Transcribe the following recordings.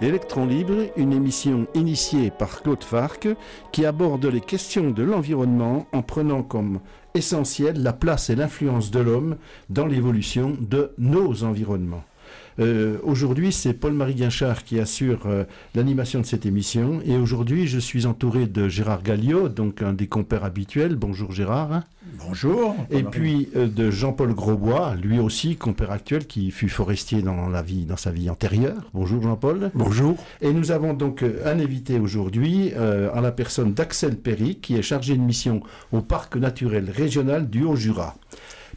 Électron Libre, une émission initiée par Claude Farc qui aborde les questions de l'environnement en prenant comme essentiel la place et l'influence de l'homme dans l'évolution de nos environnements. Aujourd'hui, c'est Paul-Marie Guinchard qui assure l'animation de cette émission. Et aujourd'hui, je suis entouré de Gérard Galliot, donc un des compères habituels. Bonjour Gérard. Bonjour. Et puis de Jean-Paul Grosbois, lui aussi compère actuel, qui fut forestier dans sa vie antérieure. Bonjour Jean-Paul. Bonjour. Et nous avons donc un invité aujourd'hui, en la personne d'Axel Perry, qui est chargé de mission au Parc naturel régional du Haut-Jura.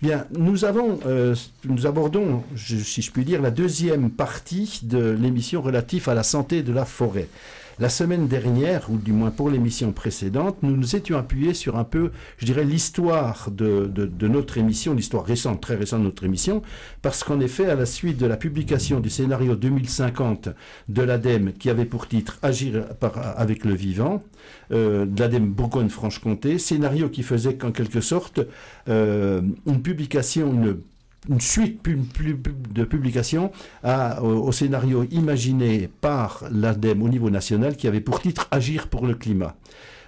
Bien, nous abordons, si je puis dire, la deuxième partie de l'émission relative à la santé de la forêt. La semaine dernière, ou du moins pour l'émission précédente, nous nous étions appuyés sur un peu, je dirais, l'histoire de notre émission, l'histoire récente, très récente de notre émission, parce qu'en effet, à la suite de la publication du scénario 2050 de l'ADEME, qui avait pour titre « Agir avec le vivant », de l'ADEME Bourgogne-Franche-Comté, scénario qui faisait qu'en quelque sorte une publication, une suite de publications au scénario imaginé par l'ADEME au niveau national qui avait pour titre « Agir pour le climat ».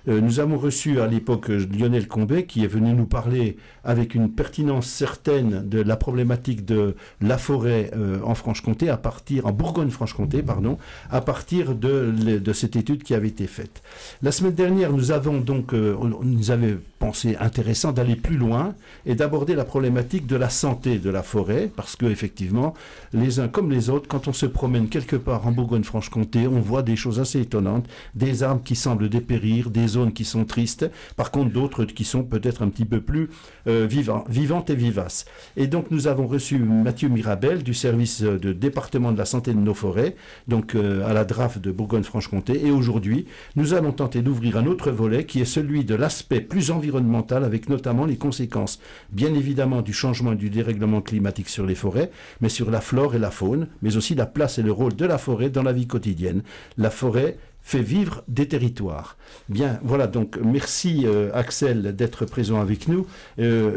Nous avons reçu à l'époque Lionel Combet qui est venu nous parler avec une pertinence certaine de la problématique de la forêt en Franche-Comté, en Bourgogne-Franche-Comté, pardon, à partir de cette étude qui avait été faite. La semaine dernière, nous avons donc, nous avions pensé intéressant d'aller plus loin et d'aborder la problématique de la santé de la forêt, parce que effectivement, les uns comme les autres, quand on se promène quelque part en Bourgogne-Franche-Comté, on voit des choses assez étonnantes, des arbres qui semblent dépérir, des zones qui sont tristes, par contre d'autres qui sont peut-être un petit peu plus vivantes et vivaces. Et donc nous avons reçu Mathieu Mirabel du service de département de la santé de nos forêts, donc à la DRAF de Bourgogne-Franche-Comté, et aujourd'hui nous allons tenter d'ouvrir un autre volet qui est celui de l'aspect plus environnemental, avec notamment les conséquences bien évidemment du changement et du dérèglement climatique sur les forêts, mais sur la flore et la faune, mais aussi la place et le rôle de la forêt dans la vie quotidienne. La forêt fait vivre des territoires. Bien, voilà, donc merci Axel d'être présent avec nous.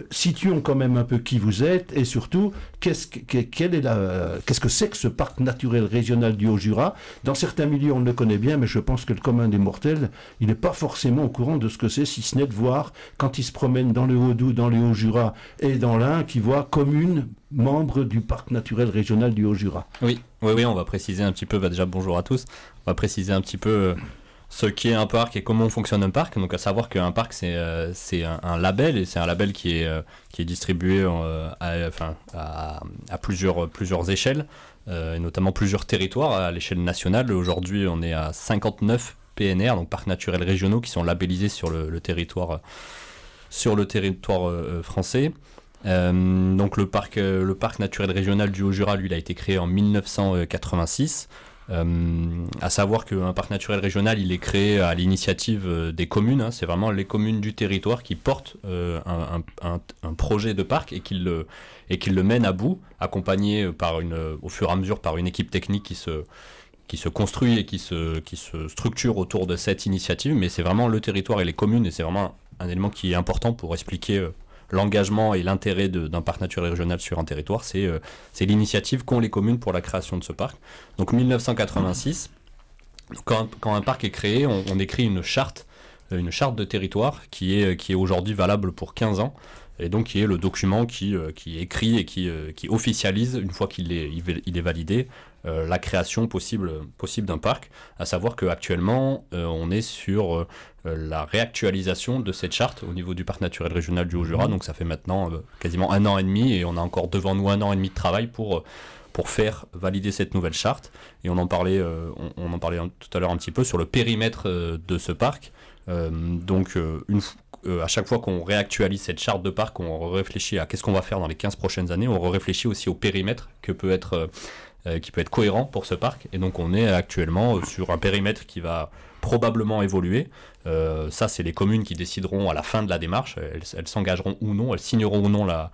Situons quand même un peu qui vous êtes et surtout, qu'est-ce que c'est que ce parc naturel régional du Haut-Jura? Dans certains milieux, on le connaît bien, mais je pense que le commun des mortels, il n'est pas forcément au courant de ce que c'est, si ce n'est de voir, quand il se promène dans le Haut-Doubs, dans le Haut-Jura et dans l'Ain, qui voit commune membre du parc naturel régional du Haut-Jura. Oui, on va préciser un petit peu, déjà bonjour à tous, on va préciser un petit peu ce qu'est un parc et comment fonctionne un parc. Donc à savoir qu'un parc c'est un label, et c'est un label qui est distribué à plusieurs échelles, et notamment plusieurs territoires à l'échelle nationale. Aujourd'hui on est à 59 PNR, donc parcs naturels régionaux, qui sont labellisés sur le territoire français. Donc le parc naturel régional du Haut-Jura, lui, il a été créé en 1986. À savoir qu'un parc naturel régional, il est créé à l'initiative des communes, hein. C'est vraiment les communes du territoire qui portent un projet de parc et qui le mènent à bout, accompagné au fur et à mesure par une équipe technique qui se construit et qui se structure autour de cette initiative. Mais c'est vraiment le territoire et les communes, et c'est vraiment un élément qui est important pour expliquer l'engagement et l'intérêt d'un parc naturel régional sur un territoire. C'est l'initiative qu'ont les communes pour la création de ce parc. Donc 1986, quand un parc est créé, on écrit une charte de territoire qui est aujourd'hui valable pour 15 ans, et donc qui est le document qui écrit et qui officialise, une fois qu'il est validé, la création possible d'un parc. À savoir qu'actuellement on est sur la réactualisation de cette charte au niveau du parc naturel régional du Haut-Jura. Donc ça fait maintenant quasiment 1 an et demi, et on a encore devant nous 1 an et demi de travail pour faire valider cette nouvelle charte. Et on en parlait tout à l'heure un petit peu sur le périmètre de ce parc. À chaque fois qu'on réactualise cette charte de parc, on réfléchit à qu'est-ce qu'on va faire dans les 15 prochaines années. On réfléchit aussi au périmètre qui peut être cohérent pour ce parc. Et donc on est actuellement sur un périmètre qui va probablement évoluer. Ça, c'est les communes qui décideront à la fin de la démarche. Elles s'engageront ou non, elles signeront ou non la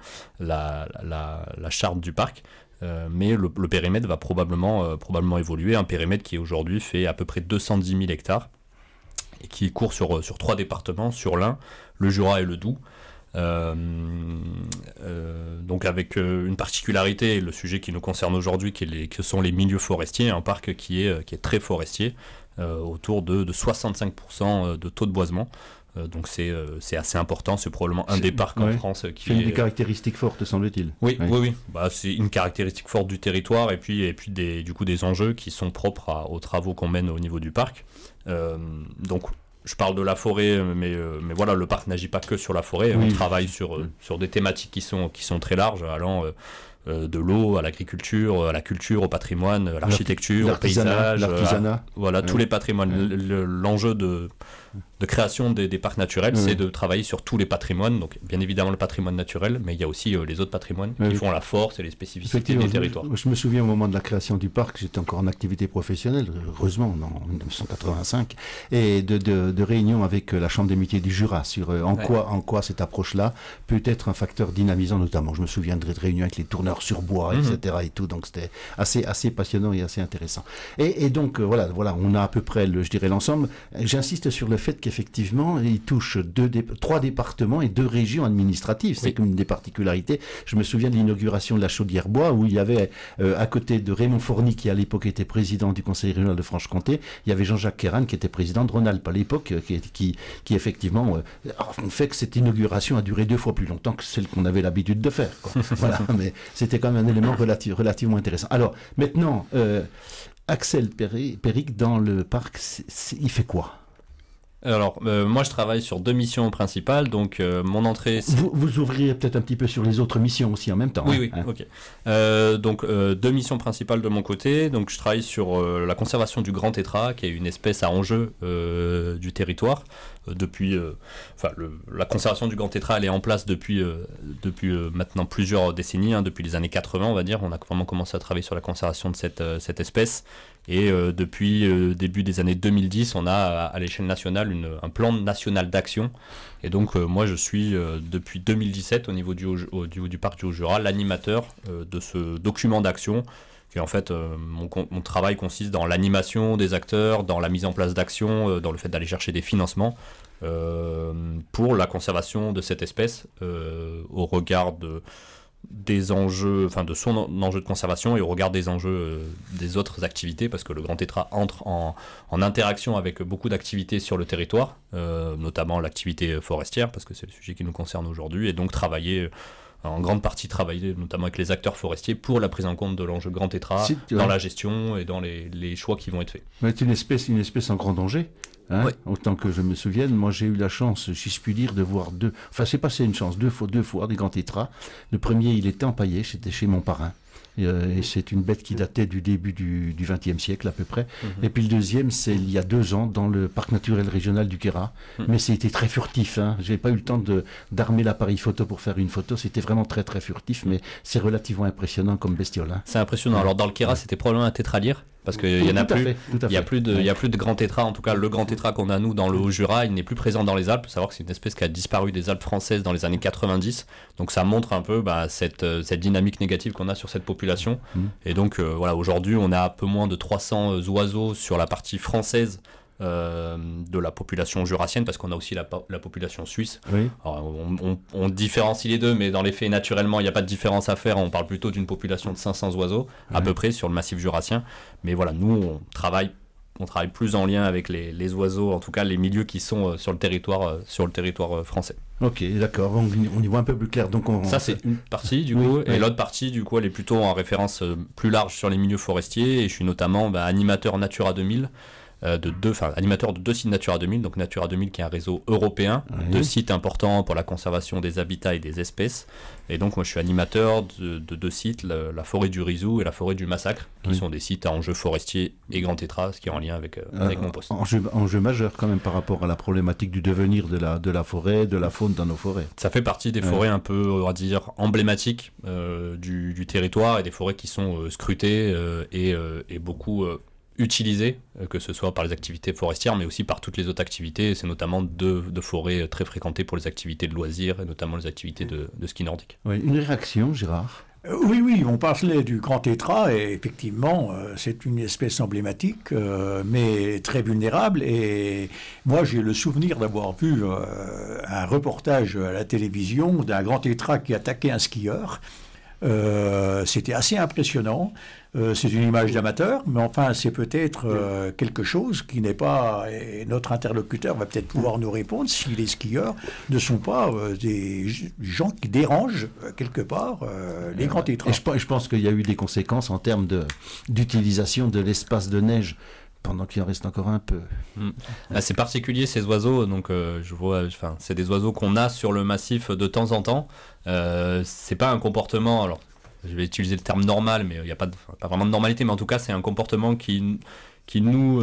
charte du parc. Mais le périmètre va probablement évoluer. Un périmètre qui aujourd'hui fait à peu près 210 000 hectares et qui court sur 3 départements, sur l'Ain, le Jura et le Doubs. Donc avec une particularité, le sujet qui nous concerne aujourd'hui, que sont les milieux forestiers, un parc qui est très forestier, autour de 65% de taux de boisement. Donc c'est assez important, c'est probablement un des parcs en France qui est une des caractéristiques fortes, semble-t-il. Oui. Bah, c'est une caractéristique forte du territoire et puis des enjeux qui sont propres aux travaux qu'on mène au niveau du parc. Donc je parle de la forêt, mais voilà, le parc n'agit pas que sur la forêt. On travaille sur des thématiques qui sont très larges, allant de l'eau à l'agriculture, à la culture, au patrimoine, à l'architecture, au paysage, l'artisanat. Voilà, tous les patrimoines. L'enjeu de création des parcs naturels, c'est de travailler sur tous les patrimoines. Donc, bien évidemment, le patrimoine naturel, mais il y a aussi les autres patrimoines qui font la force et les spécificités des territoires. Je me souviens au moment de la création du parc, j'étais encore en activité professionnelle, heureusement, en 1985, et de réunions avec la Chambre des métiers du Jura sur en quoi cette approche-là peut être un facteur dynamisant, notamment. Je me souviens de réunions avec les tourneurs sur bois, etc. et tout, donc c'était assez passionnant et assez intéressant. Et donc, voilà, on a à peu près, je dirais, l'ensemble. J'insiste sur le fait qu'effectivement, il touche 3 départements et 2 régions administratives. C'est comme une des particularités. Je me souviens de l'inauguration de la Chaudière-Bois, où il y avait, à côté de Raymond Fourny, qui à l'époque était président du Conseil régional de Franche-Comté, il y avait Jean-Jacques Kéran, qui était président de Rhône-Alpes à l'époque, qui effectivement fait que cette inauguration a duré 2 fois plus longtemps que celle qu'on avait l'habitude de faire, quoi. Voilà, mais c'était quand même un élément relativement intéressant. Alors, maintenant, Axel Péric, dans le parc, il fait quoi ? Alors, moi je travaille sur 2 missions principales, donc mon entrée... Vous ouvriez peut-être un petit peu sur les autres missions aussi en même temps. Oui, ok. Donc 2 missions principales de mon côté, donc je travaille sur la conservation du grand tétras, qui est une espèce à enjeu du territoire. La conservation du grand tétras, elle est en place depuis maintenant plusieurs décennies, depuis les années 80 on va dire. On a vraiment commencé à travailler sur la conservation de cette espèce. Et depuis début des années 2010, on a à l'échelle nationale un plan national d'action. Et donc moi je suis depuis 2017 au niveau du parc du Haut-Jura l'animateur de ce document d'action. Et en fait, mon travail consiste dans l'animation des acteurs, dans la mise en place d'actions, dans le fait d'aller chercher des financements pour la conservation de cette espèce au regard des enjeux, de son enjeu de conservation et au regard des enjeux des autres activités, parce que le grand tétras entre en interaction avec beaucoup d'activités sur le territoire, notamment l'activité forestière, parce que c'est le sujet qui nous concerne aujourd'hui, et donc en grande partie travailler notamment avec les acteurs forestiers pour la prise en compte de l'enjeu grand tétras dans la gestion et dans les choix qui vont être faits. C'est une espèce en grand danger. Oui. Autant que je me souvienne, moi j'ai eu la chance, si je puis dire, de voir c'est passé une chance, deux fois des grands tétras. Le premier, il était empaillé, c'était chez mon parrain. Et c'est une bête qui datait du début du XXe siècle à peu près. Et puis le deuxième, c'est il y a 2 ans dans le parc naturel régional du Queyras. Mais c'était très furtif. J'ai pas eu le temps d'armer l'appareil photo pour faire une photo. C'était vraiment très très furtif, mais c'est relativement impressionnant comme bestiole. C'est impressionnant. Alors dans le Queyras, c'était probablement un tétralyre. Parce qu'il y en a plus, il y a plus de grands tétras. En tout cas, le grand tétras qu'on a nous dans le Haut-Jura, il n'est plus présent dans les Alpes. Il faut savoir que c'est une espèce qui a disparu des Alpes françaises dans les années 90. Donc ça montre un peu cette dynamique négative qu'on a sur cette population. Et donc aujourd'hui, on a un peu moins de 300 oiseaux sur la partie française de la population jurassienne, parce qu'on a aussi la population suisse. Oui. Alors, on différencie les deux, mais dans les faits, naturellement, il n'y a pas de différence à faire. On parle plutôt d'une population de 500 oiseaux, à peu près, sur le massif jurassien. Mais voilà, nous, on travaille plus en lien avec les oiseaux, en tout cas les milieux qui sont sur le territoire français. Ok, d'accord, on y voit un peu plus clair. Donc ça, c'est une partie du coup, et l'autre partie du coup, elle est plutôt en référence plus large sur les milieux forestiers, et je suis notamment animateur Natura 2000, animateur de 2 sites Natura 2000, donc Natura 2000 qui est un réseau européen, 2 sites importants pour la conservation des habitats et des espèces, et donc moi je suis animateur de 2 sites, la forêt du Rizou et la forêt du Massacre, qui sont des sites à enjeux forestiers et grand tétras, ce qui est en lien avec mon poste. Enjeu majeur quand même par rapport à la problématique du devenir de la forêt, de la faune dans nos forêts. Ça fait partie des forêts un peu, on va dire, emblématiques du territoire, et des forêts qui sont scrutées et beaucoup utilisées, que ce soit par les activités forestières, mais aussi par toutes les autres activités. C'est notamment de forêts très fréquentées pour les activités de loisirs, et notamment les activités de ski nordique. Oui, une réaction, Gérard? Oui, oui, on parlait du grand tétras et effectivement, c'est une espèce emblématique, mais très vulnérable. Et moi, j'ai le souvenir d'avoir vu un reportage à la télévision d'un grand tétras qui attaquait un skieur. C'était assez impressionnant. C'est une image d'amateur, mais enfin, c'est peut-être quelque chose qui n'est pas... Et notre interlocuteur va peut-être pouvoir nous répondre si les skieurs ne sont pas des gens qui dérangent quelque part les grands tétras. Et je pense qu'il y a eu des conséquences en termes d'utilisation de l'espace de neige pendant qu'il en reste encore un peu. C'est particulier ces oiseaux, donc je vois, enfin, c'est des oiseaux qu'on a sur le massif de temps en temps. C'est pas un comportement, alors je vais utiliser le terme normal, mais il n'y a pas vraiment de normalité, mais en tout cas c'est un comportement qui nous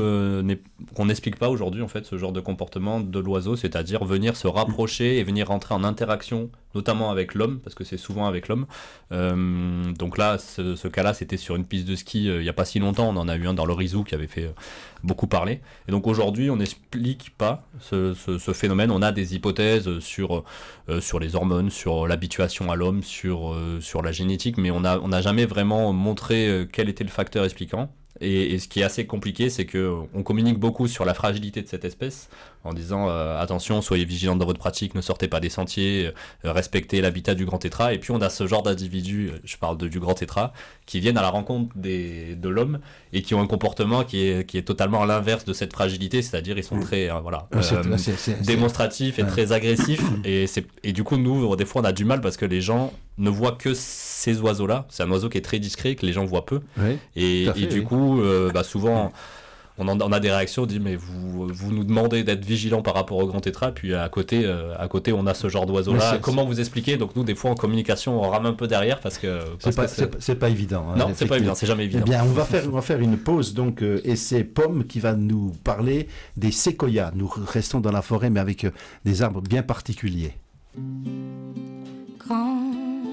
qu'on n'explique pas aujourd'hui en fait, ce genre de comportement de l'oiseau, c'est-à-dire venir se rapprocher et venir rentrer en interaction, notamment avec l'homme, parce que c'est souvent avec l'homme. Donc là, ce cas-là, c'était sur une piste de ski il n'y a pas si longtemps. On en a eu un dans l'Orizou qui avait fait beaucoup parler. Et donc aujourd'hui, on n'explique pas ce phénomène. On a des hypothèses sur les hormones, sur l'habituation à l'homme, sur la génétique, mais on n'a jamais vraiment montré quel était le facteur expliquant. Et ce qui est assez compliqué, c'est qu'on communique beaucoup sur la fragilité de cette espèce, en disant attention, soyez vigilants dans votre pratique, ne sortez pas des sentiers, respectez l'habitat du grand tétras. Et puis on a ce genre d'individus, je parle du grand tétras, qui viennent à la rencontre de l'homme et qui ont un comportement qui est totalement à l'inverse de cette fragilité, c'est-à-dire ils sont très démonstratifs et très agressifs. Et du coup, nous, des fois, on a du mal parce que les gens ne voient que ces oiseaux-là. C'est un oiseau qui est très discret, que les gens voient peu. Oui, et du coup, souvent... On a des réactions, on dit mais vous nous demandez d'être vigilants par rapport au grand tétras, puis à côté on a ce genre d'oiseau-là. Comment vous expliquer? Donc nous des fois en communication on rame un peu derrière parce que c'est pas évident. Non, c'est pas évident, c'est jamais évident. Eh bien, on va faire une pause donc et c'est Pomme qui va nous parler des séquoias. Nous restons dans la forêt mais avec des arbres bien particuliers. Quand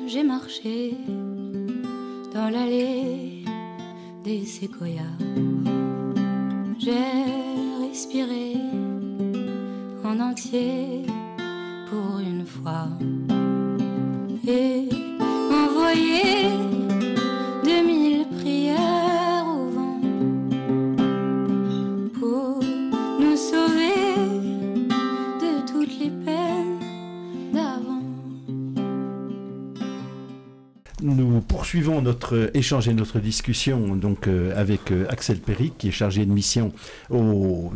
j'ai marché dans l'allée des séquoias, j'ai respiré en entier pour une fois et envoyé 2000 prières au vent pour nous sauver de toutes les peines d'avant. Nous poursuivons notre échange et notre discussion donc avec Axel Perry qui est chargé de mission au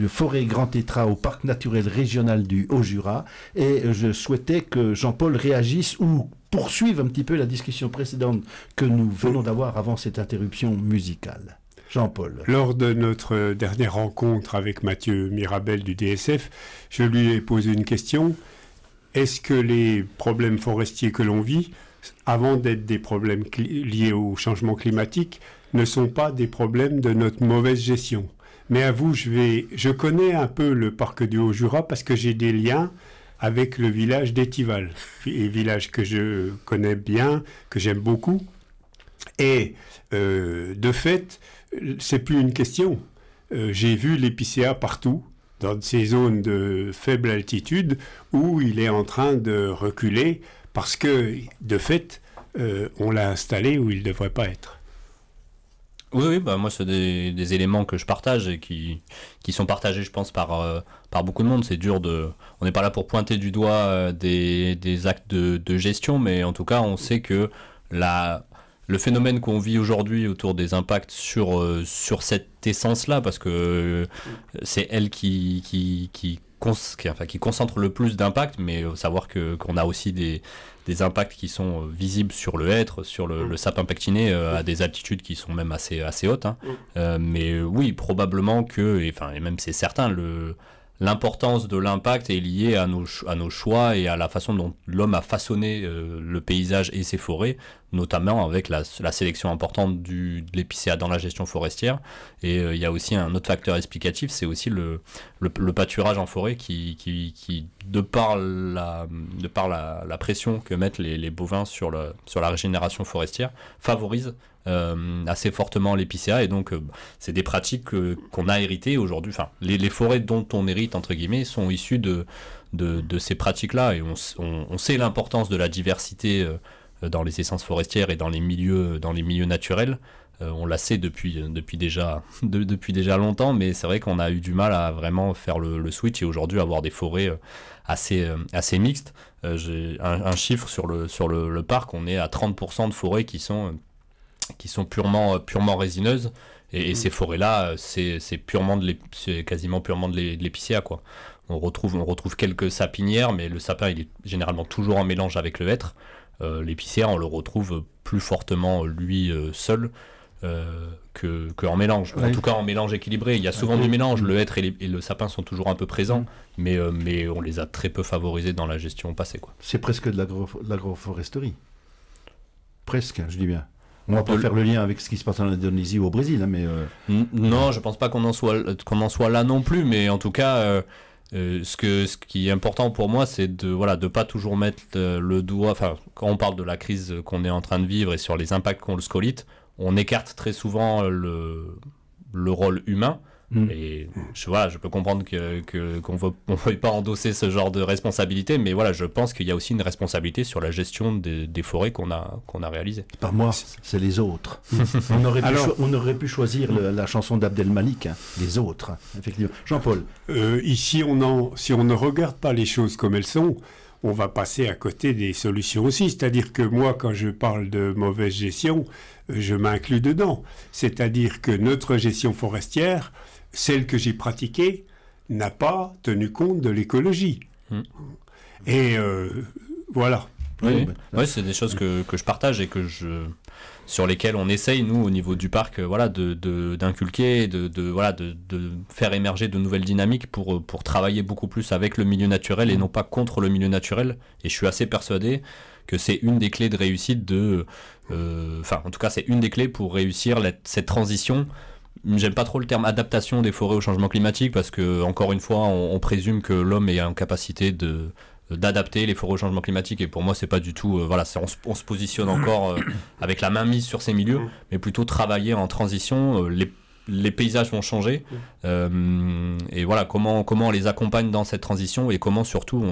Forêt Grand Tétras au Parc naturel régional du Haut-Jura et je souhaitais que Jean-Paul réagisse ou poursuive un petit peu la discussion précédente que nous venons d'avoir avant cette interruption musicale. Jean-Paul. Lors de notre dernière rencontre avec Mathieu Mirabel du DSF, je lui ai posé une question. Est-ce que les problèmes forestiers que l'on vit, avant d'être des problèmes liés au changement climatique, ne sont pas des problèmes de notre mauvaise gestion? Mais à vous, je connais un peu le parc du Haut-Jura parce que j'ai des liens avec le village d'Étival, un village que je connais bien, que j'aime beaucoup. Et de fait, c'est plus une question. J'ai vu l'épicéa partout, dans ces zones de faible altitude, où il est en train de reculer, parce que, de fait, on l'a installé où il ne devrait pas être. Oui, moi, c'est des éléments que je partage et qui sont partagés, je pense, par beaucoup de monde. C'est dur on n'est pas là pour pointer du doigt des actes de gestion, mais en tout cas, on sait que le phénomène qu'on vit aujourd'hui autour des impacts sur cette essence-là, parce que c'est elle qui concentre le plus d'impact, mais savoir qu'on a aussi des impacts qui sont visibles sur le hêtre, sur le sapin pectiné, à des altitudes qui sont même assez hautes. Mais oui, probablement et même c'est certain, l'importance de l'impact est liée à nos choix et à la façon dont l'homme a façonné le paysage et ses forêts, notamment avec la sélection importante de l'épicéa dans la gestion forestière. Et il y a aussi un autre facteur explicatif, c'est aussi le pâturage en forêt qui de par la pression que mettent les bovins sur la régénération forestière, favorise assez fortement l'épicéa. Et donc c'est des pratiques qu'on a héritées aujourd'hui. Enfin, les forêts dont on hérite entre guillemets sont issues de ces pratiques là, et on sait l'importance de la diversité dans les essences forestières et dans les milieux naturels. On la sait depuis déjà longtemps, mais c'est vrai qu'on a eu du mal à vraiment faire le switch et aujourd'hui avoir des forêts assez mixtes. J'ai un chiffre sur le parc, on est à 30% de forêts qui sont purement résineuses. Et ces forêts-là, c'est quasiment purement de l'épicéa, quoi. On retrouve quelques sapinières, mais le sapin, il est généralement toujours en mélange avec le hêtre. L'épicéa, on le retrouve plus fortement, lui, seul, qu'en mélange. En tout cas, en mélange équilibré. Il y a souvent du mélange. Le hêtre et le sapin sont toujours un peu présents, mais on les a très peu favorisés dans la gestion passée, quoi. C'est presque de l'agroforesterie. Presque, je dis bien. On va pas faire le lien avec ce qui se passe en Indonésie ou au Brésil, hein, mais... Non, je pense pas qu'on en soit là non plus, mais en tout cas, ce qui est important pour moi, c'est de pas toujours mettre le doigt... Enfin, quand on parle de la crise qu'on est en train de vivre et sur les impacts qu'ont le scolyte, on écarte très souvent le rôle humain. Et je peux comprendre qu'on ne veuille pas endosser ce genre de responsabilité, mais voilà, je pense qu'il y a aussi une responsabilité sur la gestion des forêts qu'on a réalisées. Par moi, c'est les autres. On aurait pu choisir la chanson d'Abdelmalik, hein, les autres, effectivement. Jean-Paul. Ici, si on ne regarde pas les choses comme elles sont, on va passer à côté des solutions aussi. C'est-à-dire que moi, quand je parle de mauvaise gestion, je m'inclus dedans. C'est-à-dire que notre gestion forestière, celle que j'ai pratiquée, n'a pas tenu compte de l'écologie. Et voilà. Oui, c'est des choses que je partage et sur lesquelles on essaye, nous, au niveau du parc, d'inculquer, de faire émerger de nouvelles dynamiques pour travailler beaucoup plus avec le milieu naturel et non pas contre le milieu naturel. Et je suis assez persuadé que c'est une des clés de réussite en tout cas, c'est une des clés pour réussir cette transition. J'aime pas trop le terme adaptation des forêts au changement climatique parce que, encore une fois, on présume que l'homme est en capacité d'adapter les forêts au changement climatique, et pour moi c'est pas du tout on se positionne encore avec la main mise sur ces milieux, mais plutôt travailler en transition. Les paysages vont changer, et voilà comment on les accompagne dans cette transition et comment surtout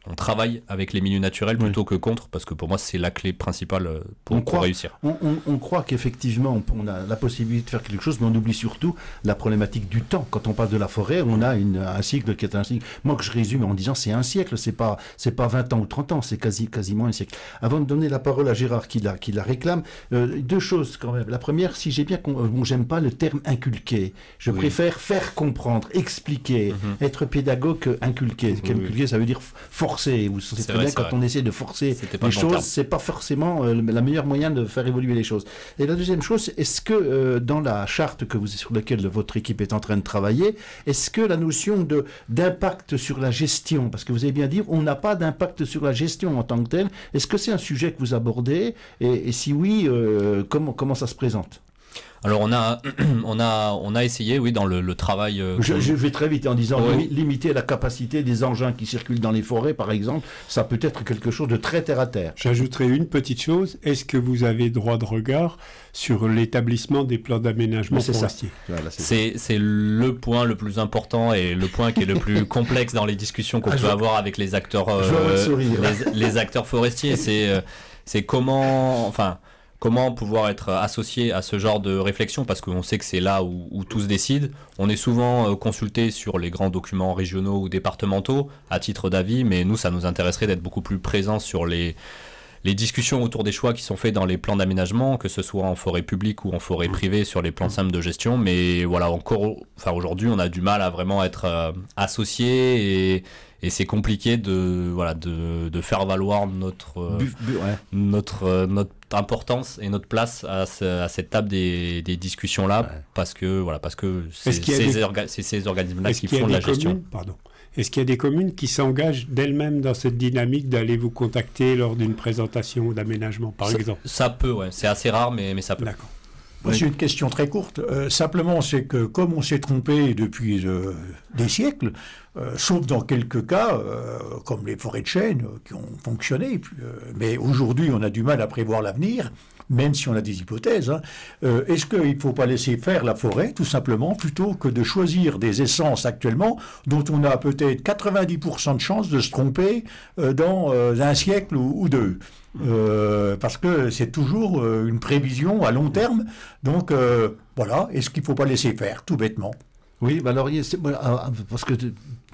on travaille avec les milieux naturels plutôt que contre, parce que pour moi c'est la clé principale pour réussir. On croit qu'effectivement on a la possibilité de faire quelque chose, mais on oublie surtout la problématique du temps. Quand on parle de la forêt, on a un cycle qui est un cycle. Moi, que je résume en disant c'est un siècle, c'est pas 20 ans ou 30 ans, c'est quasiment un siècle. Avant de donner la parole à Gérard qui la réclame, deux choses quand même. La première, si j'ai bien j'aime pas le terme inculquer. Je préfère faire comprendre, expliquer, être pédagogue que inculquer. Inculquer, ça veut dire forcer. Vous savez très bien, quand on essaie de forcer les choses, c'est pas forcément la meilleure moyen de faire évoluer les choses. Et la deuxième chose, est-ce que dans la charte sur laquelle votre équipe est en train de travailler, est-ce que la notion d'impact sur la gestion, parce que vous avez bien dit, on n'a pas d'impact sur la gestion en tant que tel, est-ce que c'est un sujet que vous abordez, et si oui, comment ça se présente? Alors on a essayé, oui, dans le travail... Je vais très vite en disant limiter la capacité des engins qui circulent dans les forêts, par exemple, ça peut être quelque chose de très terre-à-terre. J'ajouterai une petite chose, est-ce que vous avez droit de regard sur l'établissement des plans d'aménagement forestier? C'est le point le plus important et le point qui est le plus complexe dans les discussions qu'on peut avoir avec les acteurs, les acteurs forestiers. C'est comment pouvoir être associé à ce genre de réflexion, parce qu'on sait que c'est là où tout se décide. On est souvent consulté sur les grands documents régionaux ou départementaux à titre d'avis, mais nous, ça nous intéresserait d'être beaucoup plus présents sur les discussions autour des choix qui sont faits dans les plans d'aménagement, que ce soit en forêt publique ou en forêt privée sur les plans simples de gestion. Mais voilà, aujourd'hui, on a du mal à vraiment être associé, et c'est compliqué de faire valoir notre importance et notre place à cette table des discussions là, parce que c'est ces organismes là qui font de la gestion. Est-ce qu'il y a des communes qui s'engagent d'elles-mêmes dans cette dynamique d'aller vous contacter lors d'une présentation d'aménagement, par exemple? Ça peut, ouais. C'est assez rare, mais ça peut. D'accord. C'est une question très courte. Simplement, c'est que comme on s'est trompé depuis des siècles, sauf dans quelques cas, comme les forêts de chêne qui ont fonctionné, mais aujourd'hui on a du mal à prévoir l'avenir, même si on a des hypothèses, hein, est-ce qu'il ne faut pas laisser faire la forêt, tout simplement, plutôt que de choisir des essences actuellement dont on a peut-être 90% de chances de se tromper dans un siècle ou deux, parce que c'est toujours une prévision à long terme. Donc voilà, est-ce qu'il ne faut pas laisser faire, tout bêtement? Oui, bah alors, parce que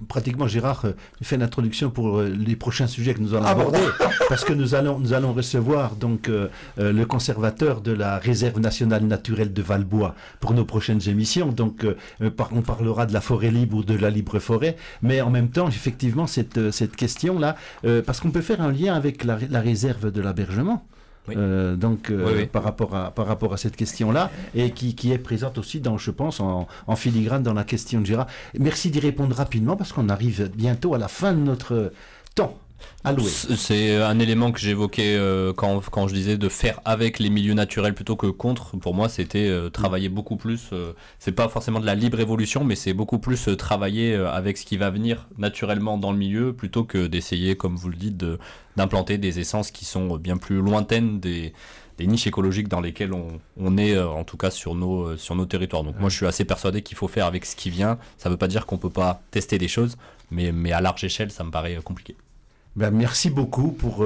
pratiquement Gérard fait l'introduction pour les prochains sujets que nous allons aborder, parce que nous allons recevoir donc le conservateur de la réserve nationale naturelle de Valbois pour nos prochaines émissions. Donc on parlera de la forêt libre ou de la libre forêt, mais en même temps effectivement cette question-là, parce qu'on peut faire un lien avec la réserve de l'Abergement. Oui. Oui. Par rapport à cette question-là, et qui est présente aussi je pense, en filigrane dans la question de Gérard. Merci d'y répondre rapidement, parce qu'on arrive bientôt à la fin de notre temps alloué. C'est un élément que j'évoquais quand je disais de faire avec les milieux naturels plutôt que contre. Pour moi, c'était travailler beaucoup plus. C'est pas forcément de la libre évolution, mais c'est beaucoup plus travailler avec ce qui va venir naturellement dans le milieu, plutôt que d'essayer, comme vous le dites, d'implanter des essences qui sont bien plus lointaines des niches écologiques dans lesquelles on est, en tout cas sur nos territoires. Donc moi, je suis assez persuadé qu'il faut faire avec ce qui vient. Ça ne veut pas dire qu'on ne peut pas tester des choses, mais à large échelle, ça me paraît compliqué. Ben, merci beaucoup pour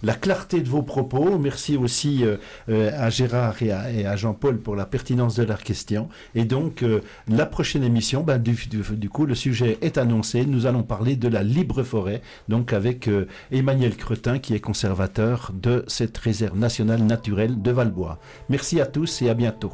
la clarté de vos propos. Merci aussi à Gérard et à Jean-Paul pour la pertinence de leurs questions. Et donc, la prochaine émission, du coup, le sujet est annoncé. Nous allons parler de la libre forêt, donc avec Emmanuel Cretin, qui est conservateur de cette réserve nationale naturelle de Valbois. Merci à tous et à bientôt.